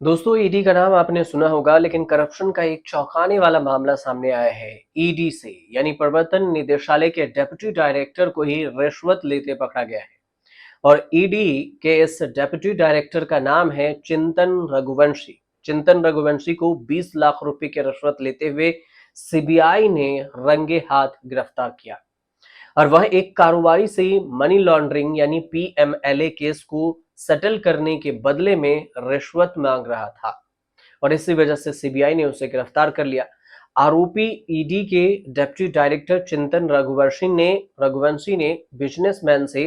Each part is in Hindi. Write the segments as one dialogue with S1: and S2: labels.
S1: दोस्तों, ईडी का नाम आपने सुना होगा, लेकिन करप्शन का एक चौंकाने वाला मामला सामने आया है। ईडी से यानी प्रवर्तन निदेशालय के डेप्यूटी डायरेक्टर को ही रिश्वत लेते पकड़ा गया है। और ईडी के इस डेप्यूटी डायरेक्टर का नाम है चिंतन रघुवंशी। चिंतन रघुवंशी को 20 लाख रुपए की रिश्वत लेते हुए सीबीआई ने रंगे हाथ गिरफ्तार किया। और वह एक कारोबारी से मनी लॉन्ड्रिंग यानी पीएमएलए केस को सेटल करने के बदले में रिश्वत मांग रहा था, और इसी वजह से सीबीआई ने उसे गिरफ्तार कर लिया। आरोपी ईडी के डेप्यूटी डायरेक्टर चिंतन रघुवंशी ने बिजनेसमैन से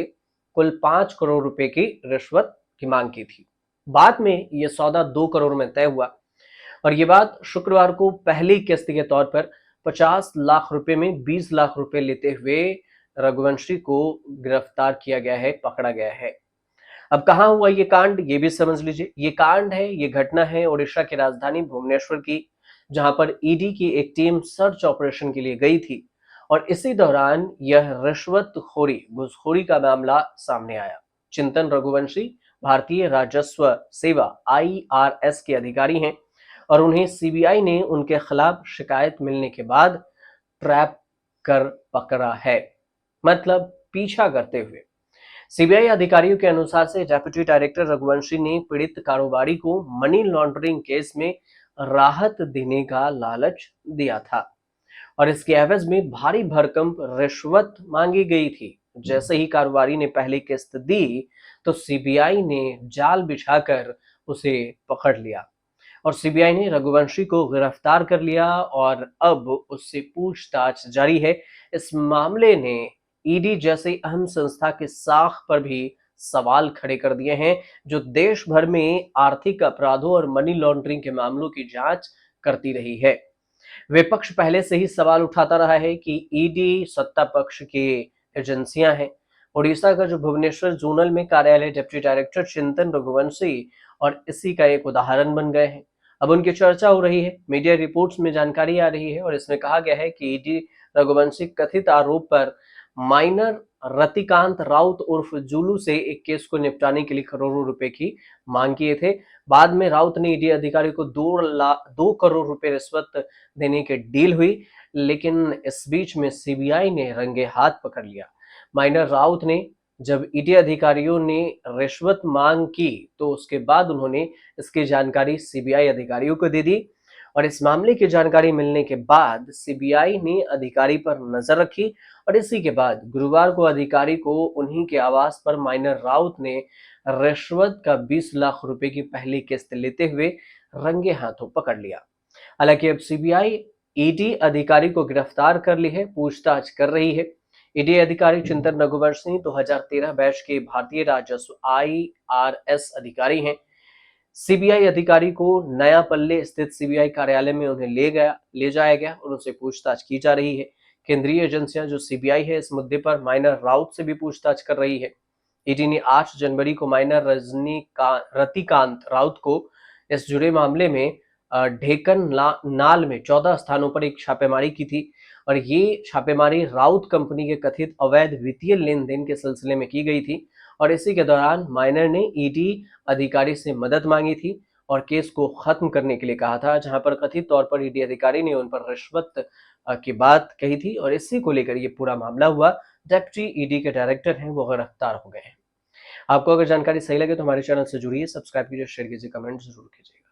S1: कुल 5 करोड़ रुपए की रिश्वत की मांग की थी। बाद में यह सौदा 2 करोड़ में तय हुआ, और ये बात शुक्रवार को पहली किस्त के तौर पर 50 लाख रुपए में 20 लाख रुपए लेते हुए रघुवंशी को गिरफ्तार किया गया है, पकड़ा गया है। अब कहाँ हुआ ये कांड, ये भी समझ लीजिए। ये घटना है उड़ीसा की राजधानी भुवनेश्वर की, जहां पर ईडी की एक टीम सर्च ऑपरेशन के लिए गई थी। और इसी दौरान यह रिश्वतखोरी घूसखोरी का मामला सामने आया। चिंतन रघुवंशी भारतीय राजस्व सेवा आईआरएस के अधिकारी हैं, और उन्हें सीबीआई ने उनके खिलाफ शिकायत मिलने के बाद ट्रैप कर पकड़ा है, मतलब पीछा करते हुए। सीबीआई अधिकारियों के अनुसार से डेप्यूटी डायरेक्टर रघुवंशी ने पीड़ित कारोबारी को मनी लॉन्ड्रिंग केस में राहत देने का लालच दिया था, और इसके एवज में भारी भरकम रिश्वत मांगी गई थी। जैसे ही कारोबारी ने पहली किस्त दी, तो सीबीआई ने जाल बिछाकर उसे पकड़ लिया, और सीबीआई ने रघुवंशी को गिरफ्तार कर लिया, और अब उससे पूछताछ जारी है। इस मामले ने ईडी जैसी अहम संस्था के साख पर भी सवाल खड़े कर दिए हैं, जो देश भर में आर्थिक अपराधों और मनी लॉन्ड्रिंग के मामलों की जांच करती रही है। विपक्ष पहले से ही सवाल उठाता रहा है कि ईडी सत्ता पक्ष की एजेंसियां हैं। उड़ीसा का जो भुवनेश्वर जोनल में कार्यालय डेप्यूटी डायरेक्टर चिंतन रघुवंशी और इसी का एक उदाहरण बन गए हैं। अब उनकी चर्चा हो रही है, मीडिया रिपोर्ट्स में जानकारी आ रही है, और इसमें कहा गया है कि ईडी रघुवंशी कथित आरोप पर माइनर रतिकांत राउत उर्फ जुलू से एक केस को निपटाने के लिए करोड़ों रुपए की मांग किए थे। बाद में राउत ने ईडी अधिकारी को 2 करोड़ रुपए रिश्वत देने की डील हुई, लेकिन इस बीच में सीबीआई ने रंगे हाथ पकड़ लिया। माइनर राउत ने जब ईडी अधिकारियों ने रिश्वत मांग की, तो उसके बाद उन्होंने इसकी जानकारी सीबीआई अधिकारियों को दे दी, और इस मामले की जानकारी मिलने के बाद सीबीआई ने अधिकारी पर नजर रखी, और इसी के बाद गुरुवार को अधिकारी को उन्हीं के आवास पर माइनर राउत ने रिश्वत का 20 लाख रुपए की पहली किस्त लेते हुए रंगे हाथों पकड़ लिया। हालांकि अब सीबीआई ईडी अधिकारी को गिरफ्तार कर ली है, पूछताछ कर रही है। ईडी अधिकारी चिंतन रघुवंशी 2013 बैच के भारतीय राजस्व आईआरएस अधिकारी हैं। सीबीआई अधिकारी को नया पल्ले स्थित सीबीआई कार्यालय में उन्हें ले जाया गया, और उनसे पूछताछ की जा रही है। केंद्रीय एजेंसियां जो सीबीआई है, इस मुद्दे पर माइनर राउत से भी पूछताछ कर रही है। ईडी ने 8 जनवरी को माइनर रतिकांत राउत को इस जुड़े मामले में ढेकन नाल में 14 स्थानों पर एक छापेमारी की थी, और ये छापेमारी राउत कंपनी के कथित अवैध वित्तीय लेन देन के सिलसिले में की गई थी। और इसी के दौरान माइनर ने ईडी अधिकारी से मदद मांगी थी, और केस को खत्म करने के लिए कहा था, जहां पर कथित तौर पर ईडी अधिकारी ने उन पर रिश्वत की बात कही थी, और इसी को लेकर ये पूरा मामला हुआ। डेप्यूटी ईडी के डायरेक्टर हैं, वो गिरफ्तार हो गए हैं। आपको अगर जानकारी सही लगे तो हमारे चैनल से जुड़िए, सब्सक्राइब कीजिए, शेयर कीजिए, कमेंट जरूर कीजिएगा।